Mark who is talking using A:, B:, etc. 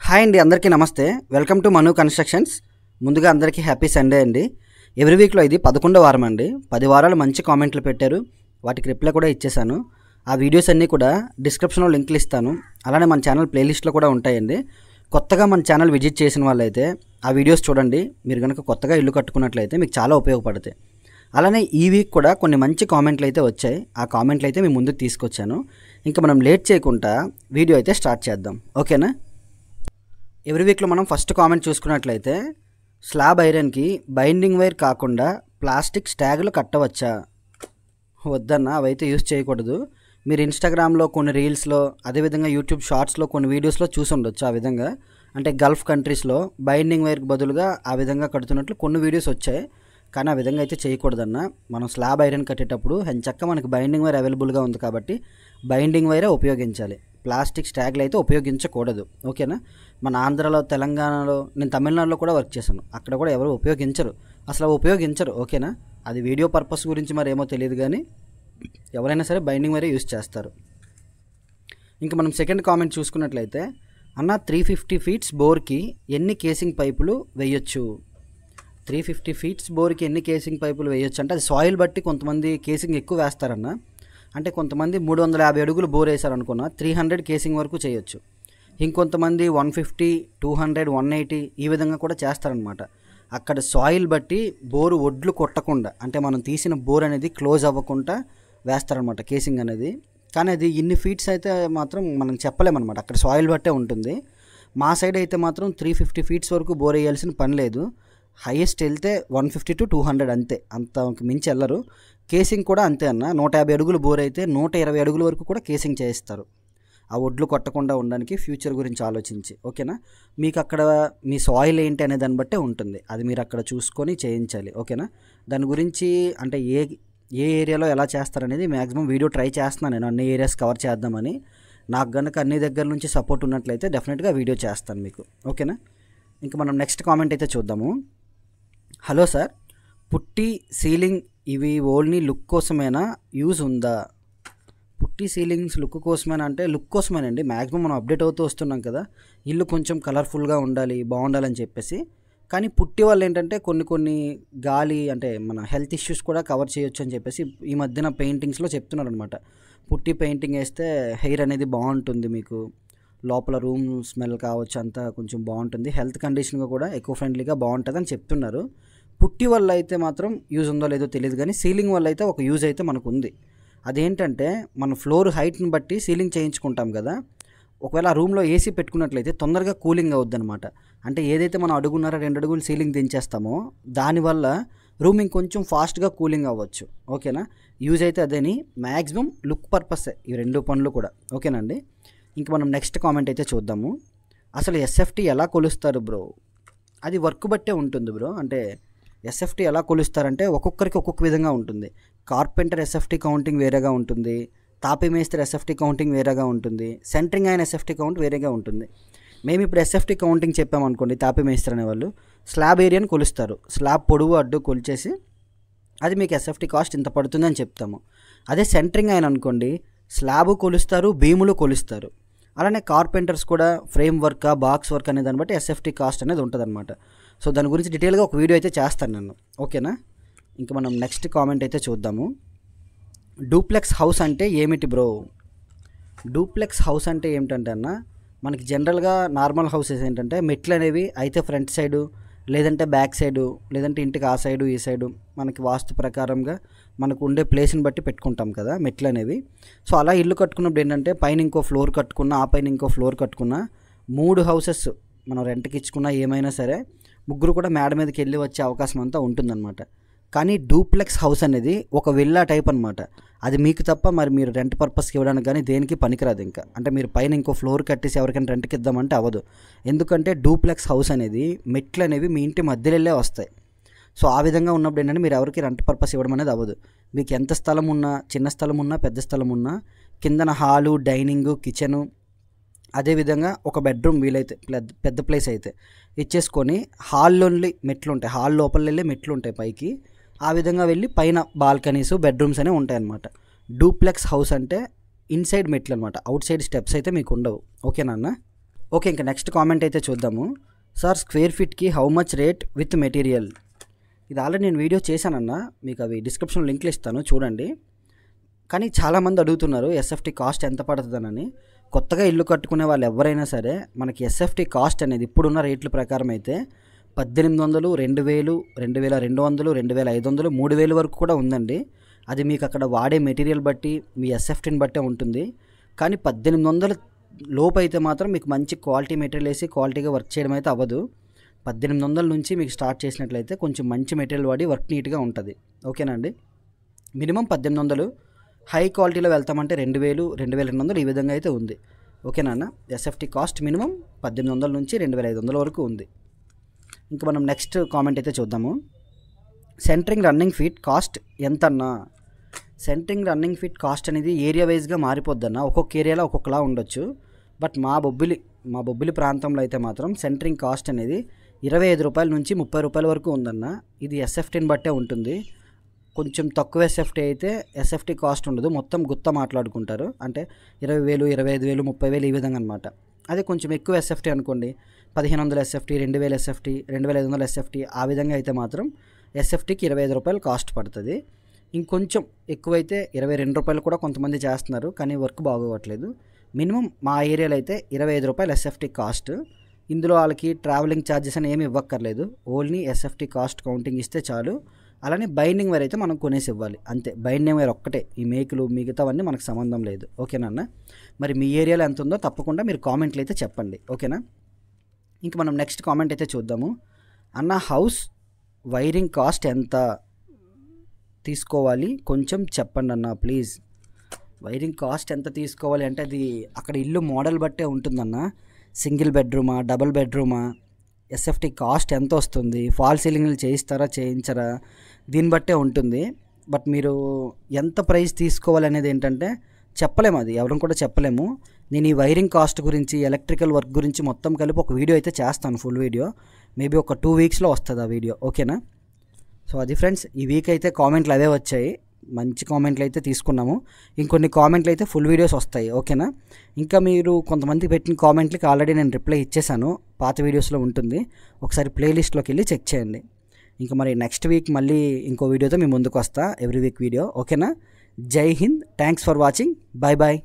A: Hi అండి, అందరికీ నమస్తే. Welcome to Manu constructions. ముందుగా అందరికీ హ్యాపీ సండే అండి. ఎవ్రీ వీక్లో ఇది 11వ వారం అండి. 10 వారాలు మంచి కామెంట్లు పెట్టారు, వాటికి రిప్లై కూడా ఇచ్చేసాను. ఆ వీడియోస్ అన్నీ కూడా డిస్క్రిప్షన్లో లింకులు ఇస్తాను. అలానే మన ఛానల్ ప్లేలిస్ట్లో కూడా ఉంటాయండి. కొత్తగా మన ఛానల్ విజిట్ చేసిన వాళ్ళైతే ఆ వీడియోస్ చూడండి. మీరు కనుక కొత్తగా ఇల్లు కట్టుకున్నట్లయితే మీకు చాలా ఉపయోగపడతాయి. అలానే ఈ వీక్ కూడా కొన్ని మంచి కామెంట్లు అయితే వచ్చాయి. ఆ కామెంట్లు అయితే మీ ముందుకు తీసుకొచ్చాను. ఇంకా మనం లేట్ చేయకుండా వీడియో అయితే స్టార్ట్ చేద్దాం, ఓకేనా? ఎవ్రీ వీక్లో మనం ఫస్ట్ కామెంట్ చూసుకున్నట్లయితే, స్లాబ్ ఐరన్కి బైండింగ్ వైర్ కాకుండా ప్లాస్టిక్ స్టాగ్లు కట్టవచ్చా? వద్దన్న, అవైతే యూస్ చేయకూడదు. మీరు ఇన్స్టాగ్రామ్లో కొన్ని రీల్స్లో, అదేవిధంగా యూట్యూబ్ షార్ట్స్లో కొన్ని వీడియోస్లో చూసి ఉండొచ్చు. ఆ విధంగా అంటే గల్ఫ్ కంట్రీస్లో బైండింగ్ వైర్కి బదులుగా ఆ విధంగా కడుతున్నట్లు కొన్ని వీడియోస్ వచ్చాయి. కానీ ఆ విధంగా అయితే చేయకూడదన్న. మనం స్లాబ్ ఐరన్ కట్టేటప్పుడు ఎంచక్క మనకి బైండింగ్ వైర్ అవైలబుల్గా ఉంది కాబట్టి బైండింగ్ వైరే ఉపయోగించాలి. ప్లాస్టిక్ స్టాగ్లు అయితే ఉపయోగించకూడదు, ఓకేనా? మన ఆంధ్రాలో, తెలంగాణలో, నేను తమిళనాడులో కూడా వర్క్ చేశాను. అక్కడ కూడా ఎవరు ఉపయోగించరు, ఓకేనా? అది వీడియో పర్పస్ గురించి మరి ఏమో తెలియదు, కానీ ఎవరైనా సరే బైండింగ్ వైరే యూస్ చేస్తారు. ఇంకా మనం సెకండ్ కామెంట్ చూసుకున్నట్లయితే, అన్న 350 ఫీట్స్ బోర్కి ఎన్ని కేసింగ్ పైపులు వేయొచ్చు? 350 ఫీట్స్ బోర్కి ఎన్ని కేసింగ్ పైపులు వేయొచ్చు అంటే అది సాయిల్ బట్టి కొంతమంది కేసింగ్ ఎక్కువ వేస్తారన్న. అంటే కొంతమంది 350 అడుగులు బోర్ వేశారనుకున్న 300 కేసింగ్ వరకు చేయొచ్చు. ఇంకొంతమంది 150, 200, 180 ఈ విధంగా కూడా చేస్తారనమాట. అక్కడ సాయిల్ బట్టి బోరు ఒడ్లు కొట్టకుండా, అంటే మనం తీసిన బోర్ అనేది క్లోజ్ అవ్వకుండా వేస్తారనమాట కేసింగ్ అనేది. కానీ అది ఇన్ని ఫీట్స్ అయితే మాత్రం మనం చెప్పలేమన్నమాట, అక్కడ సాయిల్ బట్టే ఉంటుంది. మా సైడ్ అయితే మాత్రం 350 ఫీట్స్ వరకు బోర్ వేయాల్సిన పని లేదు. హైయెస్ట్ వెళ్తే 150 to 200 అంతే, అంత మించి వెళ్ళరు. కేసింగ్ కూడా అంతే అన్న. 150 అడుగులు బోర్ అయితే 120 అడుగుల వరకు కూడా కేసింగ్ చేయిస్తారు, ఆ ఒడ్లు కొట్టకుండా ఉండడానికి, ఫ్యూచర్ గురించి ఆలోచించి, ఓకేనా? మీకు అక్కడ మీ సాయిల్ ఏంటి అనే దాన్ని బట్టే ఉంటుంది, అది మీరు అక్కడ చూసుకొని చేయించాలి, ఓకేనా? దాని గురించి అంటే ఏ ఏరియాలో ఎలా చేస్తారనేది మ్యాక్సిమం వీడియో ట్రై చేస్తున్నాను నేను, అన్ని ఏరియాస్ కవర్ చేద్దామని. నాకు కనుక అన్ని దగ్గర నుంచి సపోర్ట్ ఉన్నట్లయితే డెఫినెట్గా వీడియో చేస్తాను మీకు, ఓకేనా? ఇంకా మనం నెక్స్ట్ కామెంట్ అయితే చూద్దాము. హలో సార్, పుట్టి సీలింగ్ ఇవి ఓన్లీ లుక్ కోసమేనా, యూజ్ ఉందా? పుట్టి సీలింగ్స్ లుక్ కోసమేనా అంటే లుక్ కోసమేనండి. మ్యాక్సిమం మనం అప్డేట్ అవుతూ వస్తున్నాం కదా, ఇల్లు కొంచెం కలర్ఫుల్గా ఉండాలి, బాగుండాలని చెప్పేసి. కానీ పుట్టి వల్ల ఏంటంటే కొన్ని గాలి అంటే మన హెల్త్ ఇష్యూస్ కూడా కవర్ చేయొచ్చు అని చెప్పేసి ఈ మధ్యన పెయింటింగ్స్లో చెప్తున్నారు అనమాట. పుట్టి పెయింటింగ్ వేస్తే హెయిర్ అనేది బాగుంటుంది, మీకు లోపల రూమ్ స్మెల్ కావచ్చు అంతా కొంచెం బాగుంటుంది, హెల్త్ కండిషన్గా కూడా ఎక్కువ ఫ్రెండ్లీగా బాగుంటుంది అని చెప్తున్నారు. పుట్టి వల్ల అయితే మాత్రం యూజ్ ఉందో లేదో తెలియదు, కానీ సీలింగ్ వల్ల అయితే ఒక యూజ్ అయితే మనకు ఉంది. అదేంటంటే మన ఫ్లోర్ హైట్ని బట్టి సీలింగ్ చేయించుకుంటాం కదా, ఒకవేళ ఆ రూమ్లో ఏసీ పెట్టుకున్నట్లయితే తొందరగా కూలింగ్ అవుద్ది అనమాట. అంటే ఏదైతే మనం 1.5-2 అడుగులు సీలింగ్ దించేస్తామో దానివల్ల రూమ్ ఇంకొంచెం ఫాస్ట్గా కూలింగ్ అవ్వచ్చు, ఓకేనా? యూజ్ అయితే అదేని, మ్యాక్సిమం లుక్ పర్పస్ ఈ రెండు పనులు కూడా, ఓకేనా అండి? ఇంక మనం నెక్స్ట్ కామెంట్ అయితే చూద్దాము. అసలు ఎస్ఎఫ్టీ ఎలా కొలుస్తారు బ్రో? అది వర్క్ బట్టే ఉంటుంది బ్రో. అంటే ఎస్ఎఫ్టీ ఎలా కొలుస్తారంటే ఒక్కొక్కరికి ఒక్కొక్క విధంగా ఉంటుంది. కార్పెంటర్ ఎస్ఎఫ్టీ కౌంటింగ్ వేరేగా ఉంటుంది, తాపీ మేస్త్రి ఎస్ఎఫ్టీ కౌంటింగ్ వేరేగా ఉంటుంది, సెంటరింగ్ అయిన ఎస్ఎఫ్టీ కౌంట్ వేరేగా ఉంటుంది. మేము ఇప్పుడు ఎస్ఎఫ్టీ కౌంటింగ్ చెప్పామనుకోండి, తాపీ మేస్త్రి అనేవాళ్ళు స్లాబ్ ఏరియాని కొలుస్తారు. స్లాబ్ పొడవు అడ్డు కొలిచేసి అది మీకు ఎస్ఎఫ్టీ కాస్ట్ ఇంత పడుతుందని చెప్తాము. అదే సెంటరింగ్ అయిన అనుకోండి, స్లాబు కొలుస్తారు, బీములు కొలుస్తారు. అలానే కార్పెంటర్స్ కూడా ఫ్రేమ్ వర్క్, బాక్స్ వర్క్ అనే దాన్ని బట్టి ఎస్ఎఫ్టీ కాస్ట్ అనేది ఉంటుంది అనమాట. సో దాని గురించి డీటెయిల్గా ఒక వీడియో అయితే చేస్తాను నేను, ఓకేనా? ఇంకా మనం నెక్స్ట్ కామెంట్ అయితే చూద్దాము. డూప్లెక్స్ హౌస్ అంటే ఏమిటి బ్రో? డూప్లెక్స్ హౌస్ అంటే ఏమిటంటే అన్న, మనకి జనరల్గా నార్మల్ హౌసెస్ ఏంటంటే మెట్లు అనేవి అయితే ఫ్రంట్ సైడు, లేదంటే బ్యాక్ సైడు, లేదంటే ఇంటికి ఆ సైడు ఈ సైడు మనకి వాస్తు ప్రకారంగా మనకు ఉండే ప్లేస్ని బట్టి పెట్టుకుంటాం కదా మెట్లు అనేవి. సో అలా ఇల్లు కట్టుకున్నప్పుడు ఏంటంటే పైన ఇంకో ఫ్లోర్ కట్టుకున్నా, ఆ పైన ఇంకో ఫ్లోర్ కట్టుకున్నా, 3 హౌసెస్ మనం రెంట్కి ఇచ్చుకున్నా ఏమైనా సరే ముగ్గురు కూడా మేడ మీదకి వెళ్ళి వచ్చే అవకాశం అంతా ఉంటుందన్నమాట. కానీ డూప్లెక్స్ హౌస్ అనేది ఒక విల్లా టైప్ అనమాట. అది మీకు తప్ప మరి మీరు రెంట్ పర్పస్కి ఇవ్వడానికి కానీ దేనికి పనికిరాదు. ఇంకా అంటే మీరు పైన ఇంకో ఫ్లోర్ కట్టేసి ఎవరికైనా రెంట్కి ఇద్దామంటే అవ్వదు. ఎందుకంటే డూప్లెక్స్ హౌస్ అనేది మెట్లు అనేవి మీ ఇంటి మధ్యలో వస్తాయి. సో ఆ విధంగా ఉన్నప్పుడు ఏంటంటే మీరు ఎవరికి రెంట్ పర్పస్ ఇవ్వడం అనేది అవ్వదు. మీకు ఎంత స్థలం ఉన్నా, చిన్న స్థలం ఉన్నా, పెద్ద స్థలం ఉన్నా, కిందన హాలు, డైనింగు, కిచెను, అదేవిధంగా ఒక బెడ్రూమ్ వీలైతే పెద్ద ప్లేస్ అయితే ఇచ్చేసుకొని హాల్లోని మెట్లు ఉంటాయి, హాల్ లోపల వెళ్ళే మెట్లు ఉంటాయి పైకి, ఆ విధంగా వెళ్ళి పైన బాల్కనీస్, బెడ్రూమ్స్ అనేవి ఉంటాయి అన్నమాట. డూప్లెక్స్ హౌస్ అంటే ఇన్సైడ్ మెట్లు అనమాట, అవుట్ సైడ్ స్టెప్స్ అయితే మీకు ఉండవు, ఓకేనా అన్న? ఓకే, ఇంకా నెక్స్ట్ కామెంట్ అయితే చూద్దాము. సార్ స్క్వేర్ ఫీట్కి how much rate with material? ఇది ఆల్రెడీ నేను వీడియో చేశానన్నా, మీకు అవి డిస్క్రిప్షన్ లింక్లు ఇస్తాను చూడండి. కానీ చాలామంది అడుగుతున్నారు ఎస్ఎఫ్టీ కాస్ట్ ఎంత పడుతుందని. కొత్తగా ఇల్లు కట్టుకునే వాళ్ళు ఎవరైనా సరే మనకి ఎస్ఎఫ్టీ కాస్ట్ అనేది ఇప్పుడున్న రేట్ల ప్రకారం అయితే 1800, 2000, 2200, 2500, 3000 వరకు కూడా ఉందండి. అది మీకు అక్కడ వాడే మెటీరియల్ బట్టి మీ ఎస్ఎఫ్టీని బట్టే ఉంటుంది. కానీ 1800 లోపు అయితే మాత్రం మీకు మంచి క్వాలిటీ మెటీరియల్ వేసి క్వాలిటీగా వర్క్ చేయడం అయితే అవ్వదు. 1800 నుంచి మీకు స్టార్ట్ చేసినట్లయితే కొంచెం మంచి మెటీరియల్ వాడి వర్క్ నీట్గా ఉంటుంది. ఓకేనా అండి? మినిమం 1800, హై క్వాలిటీలో వెళ్తామంటే 2000, 2200 ఈ విధంగా అయితే ఉంది. ఓకేనా అన్న? ఎస్ఎఫ్టీ కాస్ట్ మినిమం 1800 నుంచి 2500 వరకు ఉంది. ఇంకా మనం నెక్స్ట్ కామెంట్ అయితే చూద్దాము. సెంటరింగ్ రన్నింగ్ ఫీట్ కాస్ట్ ఎంత అన్నా? సెంటరింగ్ రన్నింగ్ ఫీట్ కాస్ట్ అనేది ఏరియా వైజ్గా మారిపోద్దన్న. ఒక్కొక్క ఏరియాలో ఒక్కొక్కలా ఉండొచ్చు. బట్ మా బొబ్బిలి ప్రాంతంలో అయితే మాత్రం సెంటరింగ్ కాస్ట్ అనేది 25 రూపాయల నుంచి 30 రూపాయల వరకు ఉందన్న. ఇది ఎస్ఎఫ్టీని బట్టే ఉంటుంది. కొంచెం తక్కువ ఎస్ఎఫ్టీ అయితే ఎస్ఎఫ్టీ కాస్ట్ ఉండదు, మొత్తం గుత్త మాట్లాడుకుంటారు. అంటే 20,000, 25,000, 30,000 ఈ విధంగా అనమాట. అదే కొంచెం ఎక్కువ ఎస్ఎఫ్టీ అనుకోండి, 1500 ఎస్ఎఫ్టీ, 2000 ఎస్ఎఫ్టీ, 2500 ఎస్ఎఫ్టీ, ఆ విధంగా అయితే మాత్రం ఎస్ఎఫ్టీకి 25 రూపాయలు కాస్ట్ పడుతుంది. ఇంకొంచెం ఎక్కువైతే 22 రూపాయలు కూడా కొంతమంది చేస్తున్నారు, కానీ వర్క్ బాగోవట్లేదు. మినిమం మా ఏరియాలో అయితే 25 రూపాయలు ఎస్ఎఫ్టీ కాస్ట్. ఇందులో వాళ్ళకి ట్రావెలింగ్ ఛార్జెస్ అని ఏమి ఇవ్వక్కర్లేదు, ఓన్లీ ఎస్ఎఫ్టీ కాస్ట్ కౌంటింగ్ ఇస్తే చాలు. అలానే బైండింగ్ వైర్ అయితే మనం కొనేసి ఇవ్వాలి అంతే. బైండింగ్ వైర్ ఒక్కటే, ఈ మేకులు మిగతావన్నీ మనకు సంబంధం లేదు. ఓకేనా అన్న? మరి మీ ఏరియాలో ఎంత ఉందో తప్పకుండా మీరు కామెంట్లు అయితే చెప్పండి. ఓకేనా? ఇంక మనం నెక్స్ట్ కామెంట్ అయితే చూద్దాము. అన్న హౌస్ వైరింగ్ కాస్ట్ ఎంత తీసుకోవాలి కొంచెం చెప్పండి అన్న ప్లీజ్. వైరింగ్ కాస్ట్ ఎంత తీసుకోవాలి అంటే అది అక్కడ ఇల్లు మోడల్ బట్టే ఉంటుందన్న. సింగిల్ బెడ్రూమా, డబుల్ బెడ్రూమా, ఎస్ఎఫ్టీ కాస్ట్ ఎంత వస్తుంది, ఫాల్ సీలింగ్లు చేయిస్తారా చేయించరా, దీన్ని బట్టే ఉంటుంది. బట్ మీరు ఎంత ప్రైస్ తీసుకోవాలనేది ఏంటంటే చెప్పలేము, అది ఎవరు కూడా చెప్పలేము. నేను ఈ వైరింగ్ కాస్ట్ గురించి, ఎలక్ట్రికల్ వర్క్ గురించి మొత్తం కలిపి ఒక వీడియో అయితే చేస్తాను, ఫుల్ వీడియో. మేబీ ఒక 2 వీక్స్లో వస్తుంది ఆ వీడియో. ఓకేనా? సో అది ఫ్రెండ్స్, ఈ వీక్ అయితే కామెంట్లు అవే వచ్చాయి, మంచి కామెంట్లు అయితే తీసుకున్నాము. ఇంకొన్ని కామెంట్లు అయితే ఫుల్ వీడియోస్ వస్తాయి. ఓకేనా? ఇంకా మీరు కొంతమంది పెట్టిన కామెంట్లకి ఆల్రెడీ నేను రిప్లై ఇచ్చేసాను, పాత వీడియోస్లో ఉంటుంది, ఒకసారి ప్లేలిస్ట్లోకి వెళ్ళి చెక్ చేయండి. ఇంకా మరి నెక్స్ట్ వీక్ మళ్ళీ ఇంకో వీడియోతో మీ ముందుకు వస్తా, ఎవ్రీ వీక్ వీడియో. ఓకేనా? జై హింద్, thanks for watching, bye bye.